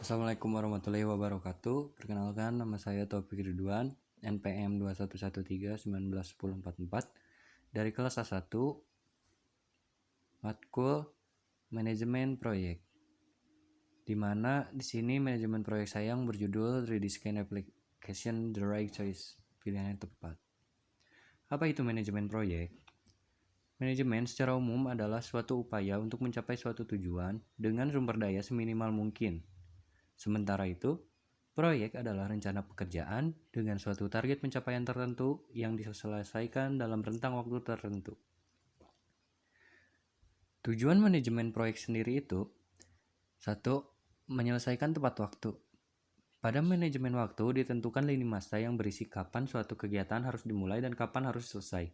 Assalamualaikum warahmatullahi wabarakatuh. Perkenalkan, nama saya Taufik Ridwan, NPM 2113191044 dari kelas A1 Matkul Manajemen Proyek. Di mana di sini manajemen proyek saya yang berjudul 3D Scan Application The Right Choice, pilihan yang tepat. Apa itu manajemen proyek? Manajemen secara umum adalah suatu upaya untuk mencapai suatu tujuan dengan sumber daya seminimal mungkin. Sementara itu, proyek adalah rencana pekerjaan dengan suatu target pencapaian tertentu yang diselesaikan dalam rentang waktu tertentu. Tujuan manajemen proyek sendiri itu: 1. Menyelesaikan tepat waktu. Pada manajemen waktu ditentukan lini masa yang berisi kapan suatu kegiatan harus dimulai dan kapan harus selesai.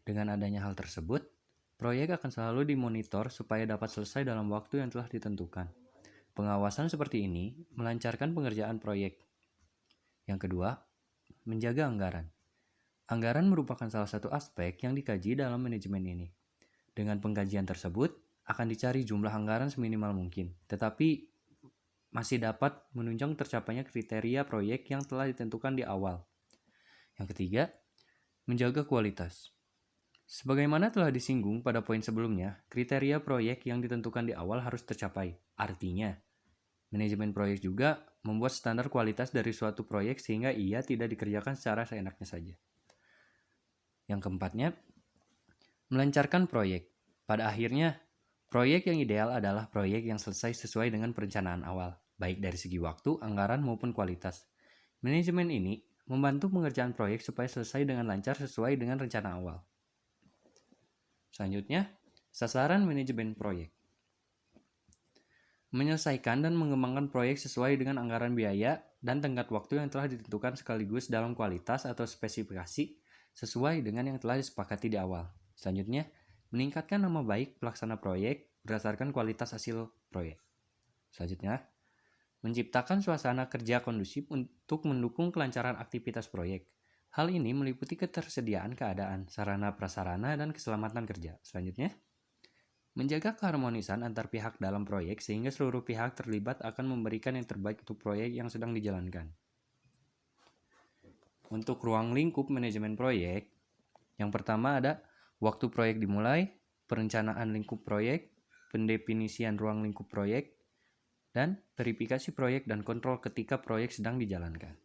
Dengan adanya hal tersebut, proyek akan selalu dimonitor supaya dapat selesai dalam waktu yang telah ditentukan. Pengawasan seperti ini melancarkan pengerjaan proyek. Yang kedua, menjaga anggaran. Anggaran merupakan salah satu aspek yang dikaji dalam manajemen ini. Dengan pengkajian tersebut, akan dicari jumlah anggaran seminimal mungkin, tetapi masih dapat menunjang tercapainya kriteria proyek yang telah ditentukan di awal. Yang ketiga, menjaga kualitas. Sebagaimana telah disinggung pada poin sebelumnya, kriteria proyek yang ditentukan di awal harus tercapai. Artinya, manajemen proyek juga membuat standar kualitas dari suatu proyek sehingga ia tidak dikerjakan secara seenaknya saja. Yang keempatnya, melancarkan proyek. Pada akhirnya, proyek yang ideal adalah proyek yang selesai sesuai dengan perencanaan awal, baik dari segi waktu, anggaran maupun kualitas. Manajemen ini membantu pengerjaan proyek supaya selesai dengan lancar sesuai dengan rencana awal. Selanjutnya, sasaran manajemen proyek. Menyelesaikan dan mengembangkan proyek sesuai dengan anggaran biaya dan tenggat waktu yang telah ditentukan sekaligus dalam kualitas atau spesifikasi sesuai dengan yang telah disepakati di awal. Selanjutnya, meningkatkan nama baik pelaksana proyek berdasarkan kualitas hasil proyek. Selanjutnya, menciptakan suasana kerja kondusif untuk mendukung kelancaran aktivitas proyek. Hal ini meliputi ketersediaan keadaan, sarana prasarana, dan keselamatan kerja. Selanjutnya, menjaga keharmonisan antar pihak dalam proyek sehingga seluruh pihak terlibat akan memberikan yang terbaik untuk proyek yang sedang dijalankan. Untuk ruang lingkup manajemen proyek, yang pertama ada waktu proyek dimulai, perencanaan lingkup proyek, pendefinisian ruang lingkup proyek, dan verifikasi proyek dan kontrol ketika proyek sedang dijalankan.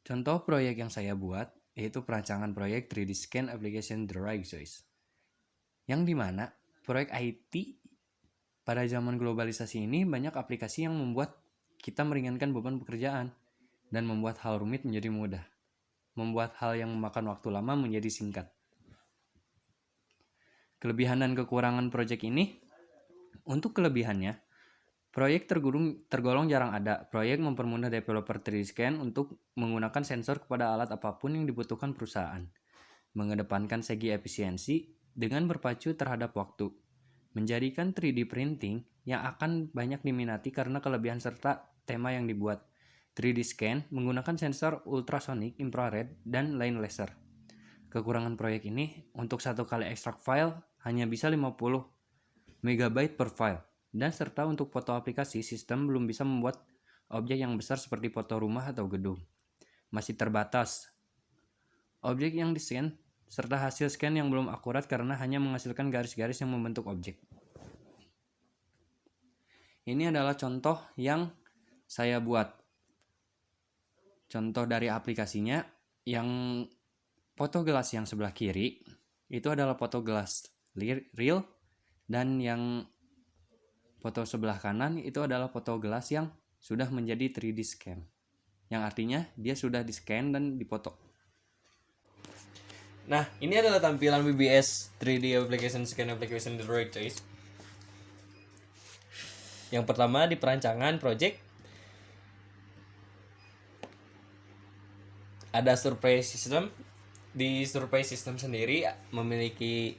Contoh proyek yang saya buat yaitu perancangan proyek 3D Scan Application The Right Choice, yang dimana proyek IT pada zaman globalisasi ini banyak aplikasi yang membuat kita meringankan beban pekerjaan dan membuat hal rumit menjadi mudah, membuat hal yang memakan waktu lama menjadi singkat. Kelebihan dan kekurangan proyek ini: untuk kelebihannya, proyek tergolong jarang ada. Proyek mempermudah developer 3D Scan untuk menggunakan sensor kepada alat apapun yang dibutuhkan perusahaan. Mengedepankan segi efisiensi dengan berpacu terhadap waktu. Menjadikan 3D printing yang akan banyak diminati karena kelebihan serta tema yang dibuat. 3D Scan menggunakan sensor ultrasonic, infrared, dan line laser. Kekurangan proyek ini, untuk satu kali ekstrak file hanya bisa 50 MB per file. Dan serta untuk foto aplikasi, sistem belum bisa membuat objek yang besar seperti foto rumah atau gedung. Masih terbatas objek yang di-scan serta hasil scan yang belum akurat karena hanya menghasilkan garis-garis yang membentuk objek. Ini adalah contoh yang saya buat. Contoh dari aplikasinya, yang foto gelas yang sebelah kiri itu adalah foto gelas real, dan yang foto sebelah kanan itu adalah foto gelas yang sudah menjadi 3D scan, yang artinya dia sudah di-scan dan dipoto. Nah, ini adalah tampilan BBS 3D Application Scan Application The Right Choice. Yang pertama di perancangan project ada survey system. Di survey system sendiri memiliki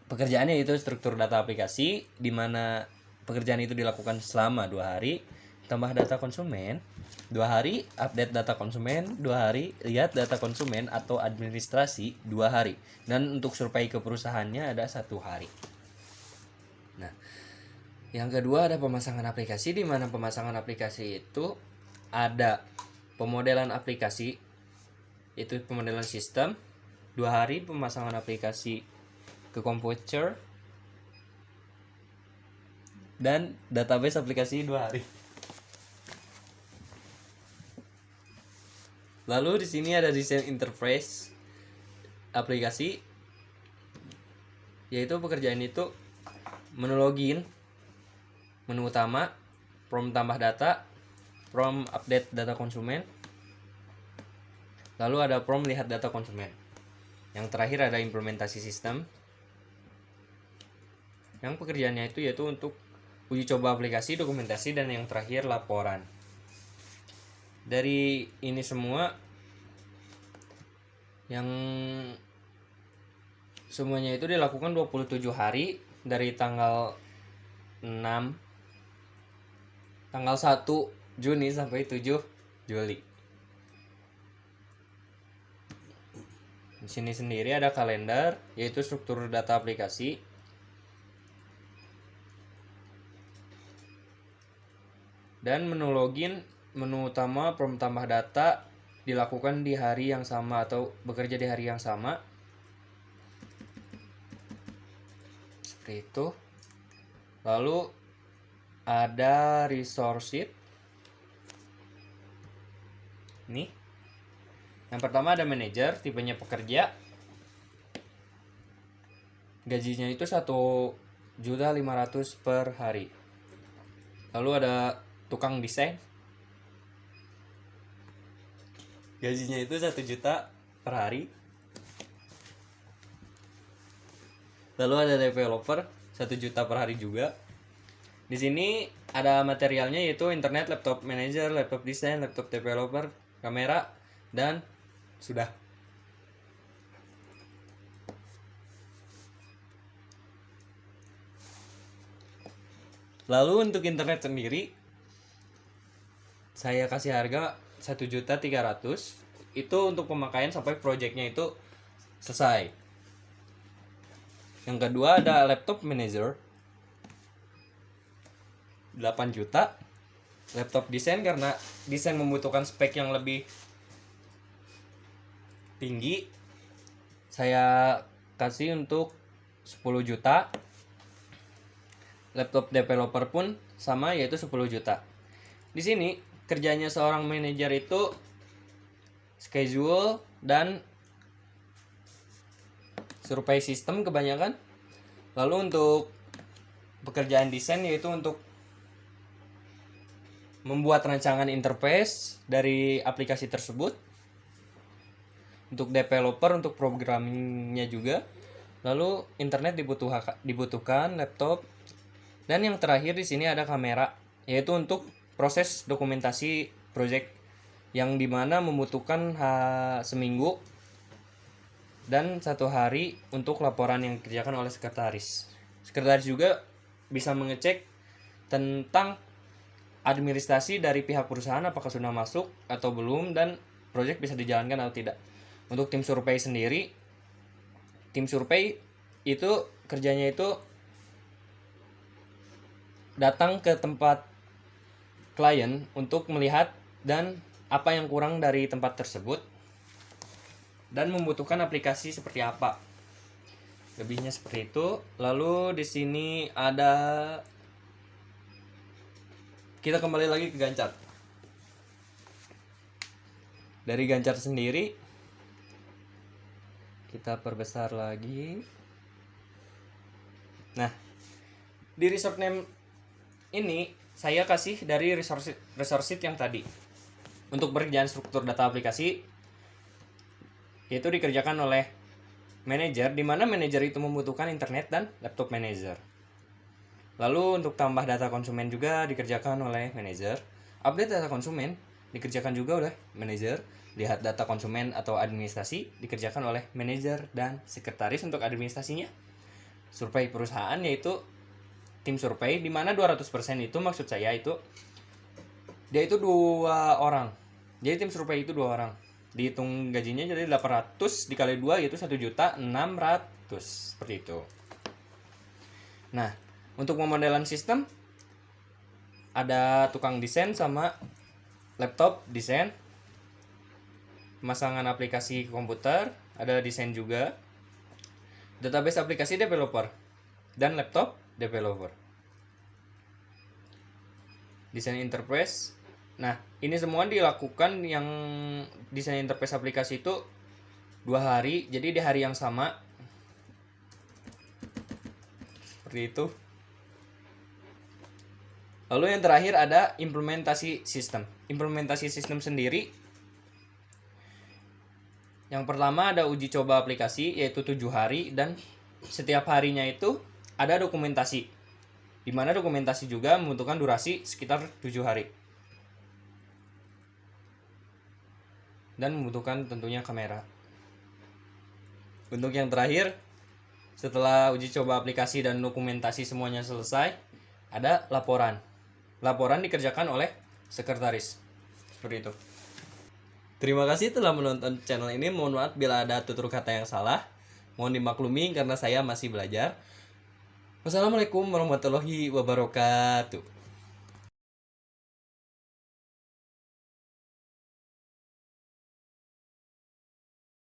pekerjaannya yaitu struktur data aplikasi, di mana pekerjaan itu dilakukan selama 2 hari, tambah data konsumen 2 hari, update data konsumen 2 hari, lihat data konsumen atau administrasi 2 hari, dan untuk survei ke perusahaannya ada 1 hari. Nah, Yang kedua ada pemasangan aplikasi, di mana pemasangan aplikasi itu ada pemodelan aplikasi, itu pemodelan sistem 2 hari, pemasangan aplikasi ke komputer, dan database aplikasi 2 hari. Lalu di sini ada desain interface aplikasi, yaitu pekerjaan itu menu login, menu utama, prompt tambah data, prompt update data konsumen, lalu ada prompt lihat data konsumen. Yang terakhir ada implementasi sistem, yang pekerjaannya itu yaitu untuk uji coba aplikasi, dokumentasi, dan yang terakhir laporan. Dari ini semua, yang semuanya itu dilakukan 27 hari dari tanggal 1 Juni sampai 7 Juli. Di sini sendiri ada kalender, yaitu struktur data aplikasi. Dan menu login, menu utama, prompt tambah data dilakukan di hari yang sama atau bekerja di hari yang sama. Seperti itu. Lalu ada resource sheet. Nih. Yang pertama ada manajer, tipenya pekerja. Gajinya itu 1.500.000 per hari. Lalu ada tukang desain. Gajinya itu 1 juta per hari. Lalu ada developer 1 juta per hari juga. Di sini ada materialnya, yaitu internet, laptop manager, laptop desain, laptop developer, kamera, dan sudah. Lalu untuk internet sendiri, saya kasih harga 1.300.000. Itu untuk pemakaian sampai projectnya itu selesai. Yang kedua ada laptop manager 8 juta. Laptop desain, karena desain membutuhkan spek yang lebih tinggi, saya kasih untuk 10 juta. Laptop developer pun sama, yaitu 10 juta. Di sini kerjanya seorang manajer itu schedule dan survei sistem kebanyakan. Lalu untuk pekerjaan desain, yaitu untuk membuat rancangan interface dari aplikasi tersebut. Untuk developer, untuk programmingnya juga. Lalu internet dibutuhkan, laptop. Dan yang terakhir di sini ada kamera, yaitu untuk proses dokumentasi project, yang dimana membutuhkan seminggu dan 1 hari untuk laporan yang dikerjakan oleh sekretaris. Sekretaris juga bisa mengecek tentang administrasi dari pihak perusahaan, apakah sudah masuk atau belum, dan project bisa dijalankan atau tidak. Untuk tim survei sendiri, tim survei itu kerjanya itu datang ke tempat klien untuk melihat dan apa yang kurang dari tempat tersebut, dan membutuhkan aplikasi seperti apa. Lebihnya seperti itu. Lalu di sini ada, kita kembali lagi ke Gancar. Dari Gancar sendiri kita perbesar lagi. Nah, di resource name ini saya kasih dari resource sheet yang tadi. Untuk pekerjaan struktur data aplikasi, yaitu dikerjakan oleh manajer, di mana manajer itu membutuhkan internet dan laptop manager. Lalu untuk tambah data konsumen juga dikerjakan oleh manajer. Update data konsumen dikerjakan juga oleh manajer. Lihat data konsumen atau administrasi dikerjakan oleh manajer dan sekretaris untuk administrasinya. Survei perusahaan, yaitu tim survei, di mana 200% itu maksud saya itu dia itu 2 orang. Jadi tim survei itu 2 orang. Dihitung gajinya jadi 800 dikali 2, yaitu 1.600.000. Seperti itu. Nah, untuk pemodelan sistem ada tukang desain sama laptop desain, pemasangan aplikasi komputer, ada desain juga, database aplikasi developer, dan laptop developer. Desain interface. Nah, ini semua dilakukan yang desain interface aplikasi itu 2 hari, jadi di hari yang sama. Seperti itu. Lalu yang terakhir ada implementasi sistem. Implementasi sistem sendiri, yang pertama ada uji coba aplikasi yaitu 7 hari, dan setiap harinya itu ada dokumentasi, di mana dokumentasi juga membutuhkan durasi sekitar 7 hari. Dan membutuhkan tentunya kamera. Untuk yang terakhir, setelah uji coba aplikasi dan dokumentasi semuanya selesai, ada laporan. Laporan dikerjakan oleh sekretaris. Seperti itu. Terima kasih telah menonton channel ini. Mohon maaf bila ada tutur kata yang salah. Mohon dimaklumi karena saya masih belajar. Wassalamualaikum warahmatullahi wabarakatuh.